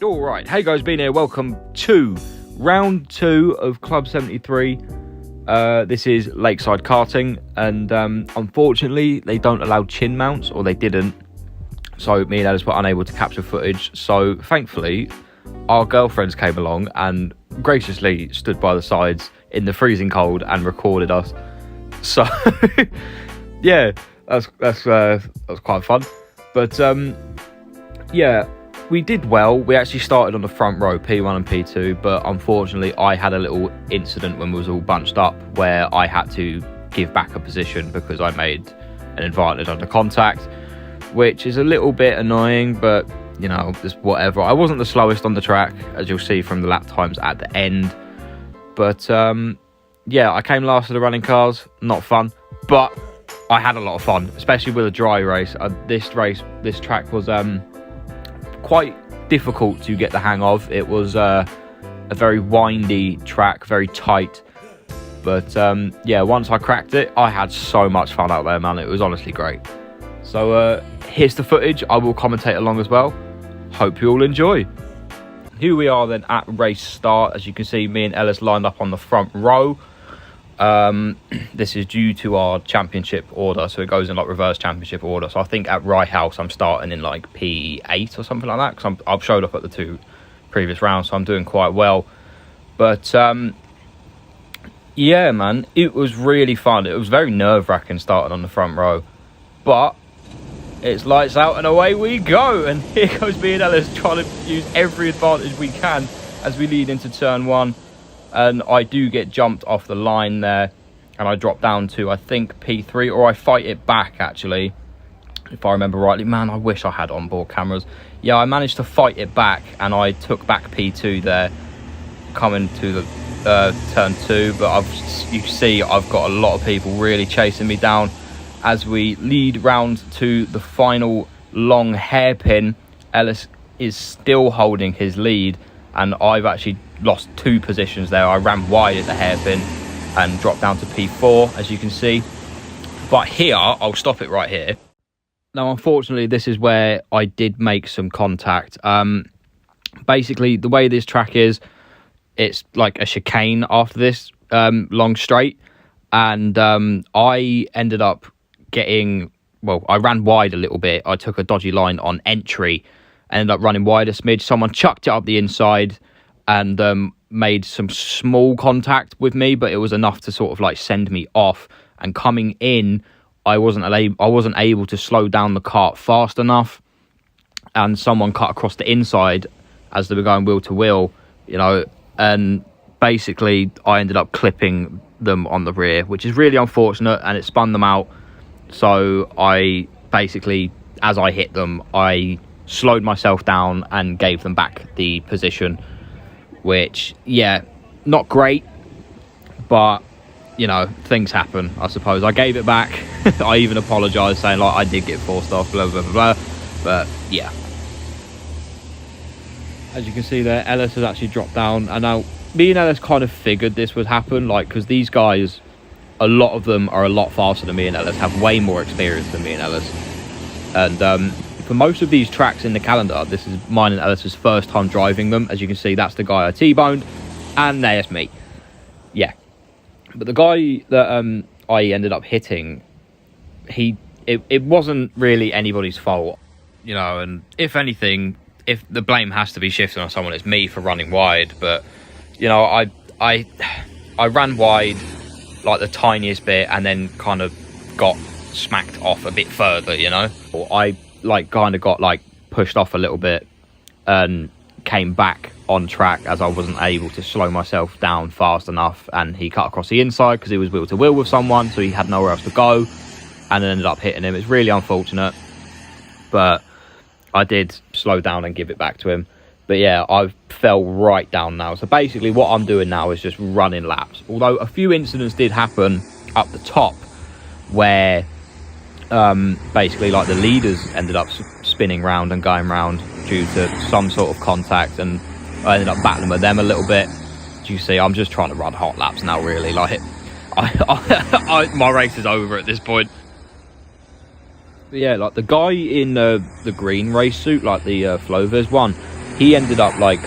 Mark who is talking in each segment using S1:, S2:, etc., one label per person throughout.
S1: All right, hey guys, Bean here. Welcome to round 2 of Club 73. This is Lakeside Karting, and unfortunately they don't allow chin mounts, or they didn't, so me and Alice were unable to capture footage. So thankfully our girlfriends came along and graciously stood by the sides in the freezing cold and recorded us. So yeah, that's quite fun. But yeah, we did well. We actually started on the front row, P1 and P2, but unfortunately I had a little incident when we was all bunched up where I had to give back a position because I made an advantage under contact, which is a little bit annoying, but you know, just whatever. I wasn't the slowest on the track, as you'll see from the lap times at the end, but yeah, I came last of the running cars. Not fun, but I had a lot of fun, especially with a dry race. This track was quite difficult to get the hang of. It was a very windy track, very tight, but yeah, once I cracked it, I had so much fun out there, man. It was honestly great. So here's the footage. I will commentate along as well. Hope you all enjoy. Here we are then at race start. As you can see, me and Ellis lined up on the front row. This is due to our championship order, so it goes in like reverse championship order. So I think at Rye House I'm starting in like P8 or something like that, because I've showed up at the 2 previous rounds, so I'm doing quite well. But yeah, man, it was really fun. It was very nerve-wracking starting on the front row, but it's lights out and away we go. And here goes me and Ellis trying to use every advantage we can as we lead into turn 1. And I do get jumped off the line there, and I drop down to, I think, P3, or I fight it back, actually, if I remember rightly. Man, I wish I had onboard cameras. Yeah, I managed to fight it back, and I took back P2 there, coming to the turn 2. But you see, I've got a lot of people really chasing me down as we lead round to the final long hairpin. Ellis is still holding his lead, and I've actually lost 2 positions there. I ran wide at the hairpin and dropped down to P4, as you can see. But here, I'll stop it right here. Now, unfortunately, this is where I did make some contact. Basically, the way this track is, it's like a chicane after this long straight. And I ended up getting, well, I ran wide a little bit. I took a dodgy line on entry, ended up running wide a smidge. Someone chucked it up the inside and made some small contact with me, but it was enough to sort of like send me off. And coming in, I wasn't able to slow down the kart fast enough, and someone cut across the inside as they were going wheel to wheel, you know, and basically I ended up clipping them on the rear, which is really unfortunate, and it spun them out. So I basically, as I hit them, I slowed myself down and gave them back the position, which, yeah, not great, but you know, things happen, I suppose. I gave it back. I even apologized, saying like I did get forced off, blah blah blah blah. But yeah, as you can see there, Ellis has actually dropped down, and now me and Ellis kind of figured this would happen, like, because these guys, a lot of them are a lot faster than me and Ellis, have way more experience than me and Ellis. And for most of these tracks in the calendar, this is mine and Ellis's first time driving them. As you can see, that's the guy I T-boned, and there's me. Yeah, but the guy that I ended up hitting, it wasn't really anybody's fault, you know. And if anything, if the blame has to be shifted on someone, it's me for running wide. But you know, I ran wide like the tiniest bit, and then kind of got smacked off a bit further, you know. Or I like kind of got like pushed off a little bit and came back on track as I wasn't able to slow myself down fast enough, and he cut across the inside because he was wheel to wheel with someone, so he had nowhere else to go, and ended up hitting him. It's really unfortunate, but I did slow down and give it back to him. But yeah, I fell right down now. So basically what I'm doing now is just running laps, although a few incidents did happen up the top where basically like the leaders ended up spinning round and going round due to some sort of contact, and I ended up battling with them a little bit. As you see, I'm just trying to run hot laps now, really. Like my race is over at this point. But yeah, like the guy in the green race suit, like the Flover's one, he ended up like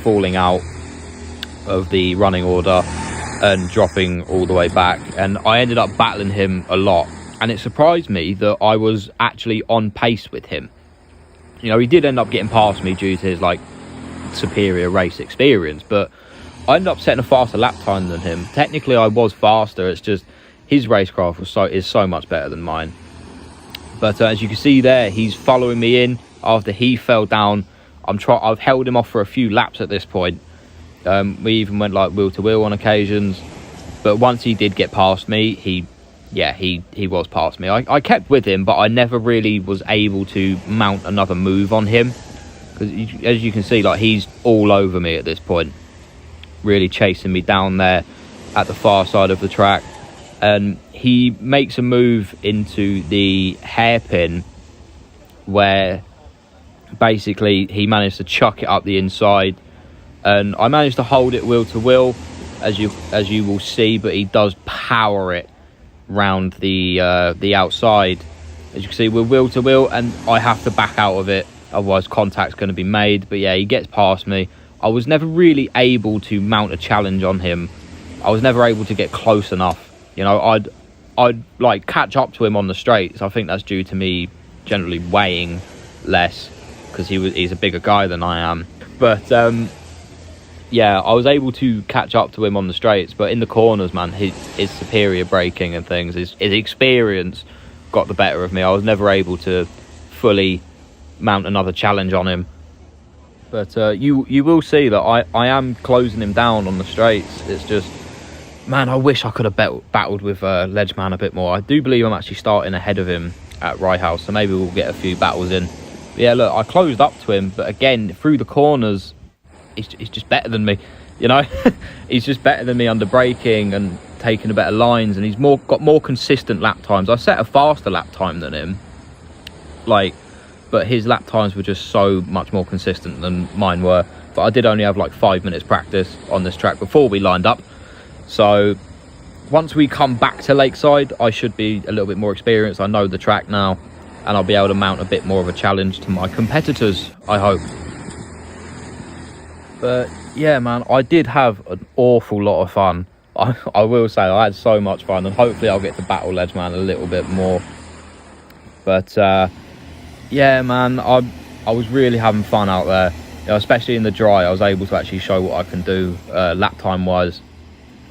S1: falling out of the running order and dropping all the way back, and I ended up battling him a lot, and it surprised me that I was actually on pace with him. You know, he did end up getting past me due to his like superior race experience, but I ended up setting a faster lap time than him. Technically I was faster, it's just his racecraft is so much better than mine. But as you can see there, he's following me in after he fell down. I've held him off for a few laps at this point. We even went like wheel to wheel on occasions, but once he did get past me, he was past me. I kept with him, but I never really was able to mount another move on him, because as you can see, like, he's all over me at this point, really chasing me down there at the far side of the track. And he makes a move into the hairpin where basically he managed to chuck it up the inside, and I managed to hold it wheel to wheel, as you will see, but he does power it round the outside. As you can see, we're wheel to wheel, and I have to back out of it, otherwise contact's going to be made. But yeah, he gets past me. I was never really able to mount a challenge on him. I was never able to get close enough. You know, I'd like catch up to him on the straights. I think that's due to me generally weighing less, because he's a bigger guy than I am. But yeah, I was able to catch up to him on the straights, but in the corners, man, his superior braking and things, his experience got the better of me. I was never able to fully mount another challenge on him. But you will see that I am closing him down on the straights. It's just, man, I wish I could have battled with Ledgeman a bit more. I do believe I'm actually starting ahead of him at Rye House, so maybe we'll get a few battles in. But yeah, look, I closed up to him, but again, through the corners, he's just better than me, you know. He's just better than me under braking and taking the better lines, and he's got more consistent lap times. I set a faster lap time than him, like, but his lap times were just so much more consistent than mine were. But I did only have like 5 minutes practice on this track before we lined up, so once we come back to Lakeside, I should be a little bit more experienced. I know the track now, and I'll be able to mount a bit more of a challenge to my competitors, I hope. But yeah, man, I did have an awful lot of fun. I will say I had so much fun, and hopefully I'll get to battle Ledgeman a little bit more. But yeah, man, I was really having fun out there, you know, especially in the dry. I was able to actually show what I can do lap time wise,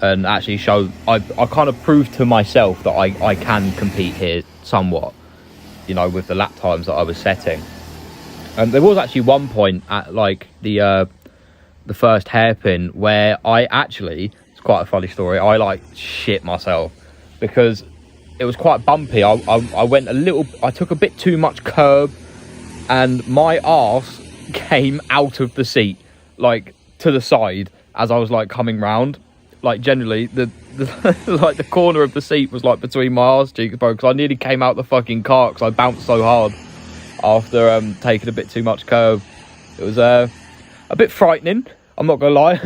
S1: and actually show I kind of proved to myself that I can compete here somewhat, you know, with the lap times that I was setting. And there was actually one point at like the first hairpin where it's quite a funny story, I like shit myself, because it was quite bumpy. I took a bit too much curb, and my arse came out of the seat, like to the side, as I was like coming round. Like generally the like the corner of the seat was like between my arse cheeks, bro, because I nearly came out the fucking car because I bounced so hard after taking a bit too much curb. It was a bit frightening, I'm not gonna lie.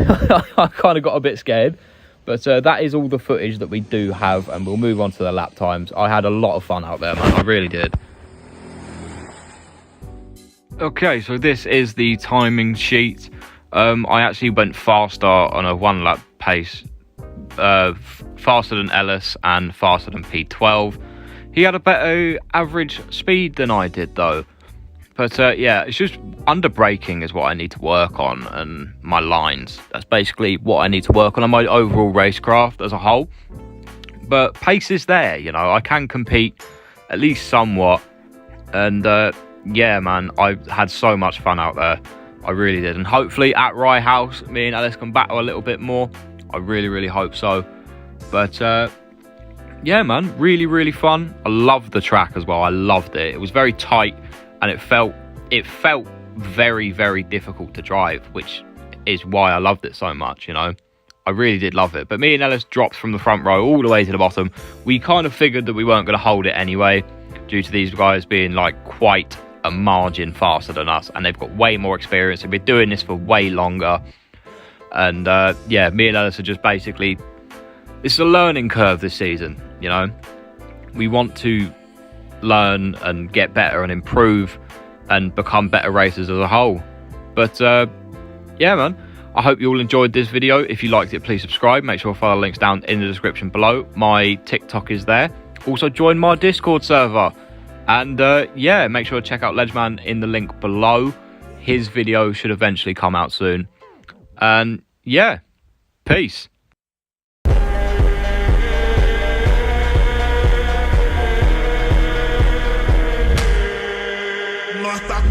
S1: I kind of got a bit scared, but that is all the footage that we do have, and we'll move on to the lap times. I had a lot of fun out there, man, I really did. Okay, so this is the timing sheet. I actually went faster on a 1 lap pace, faster than Ellis and faster than P12. He had a better average speed than I did though. But yeah, it's just under braking is what I need to work on, and my lines. That's basically what I need to work on my overall racecraft as a whole. But pace is there, you know, I can compete at least somewhat. And yeah, man, I had so much fun out there. I really did. And hopefully at Rye House, me and Ellis can battle a little bit more. I really, really hope so. But yeah, man, really, really fun. I loved the track as well. I loved it. It was very tight, and it felt very, very difficult to drive, which is why I loved it so much, you know. I really did love it. But me and Ellis dropped from the front row all the way to the bottom. We kind of figured that we weren't going to hold it anyway, due to these guys being like quite a margin faster than us, and they've got way more experience. They've been doing this for way longer. And yeah, me and Ellis are just basically, this is a learning curve this season, you know. We want to learn and get better and improve and become better racers as a whole. But yeah, man, I hope you all enjoyed this video. If you liked it, please subscribe. Make sure to follow the links down in the description below. My TikTok is there. Also join my Discord server. And yeah, make sure to check out Ledgeman in the link below. His video should eventually come out soon. And yeah, peace.
S2: No está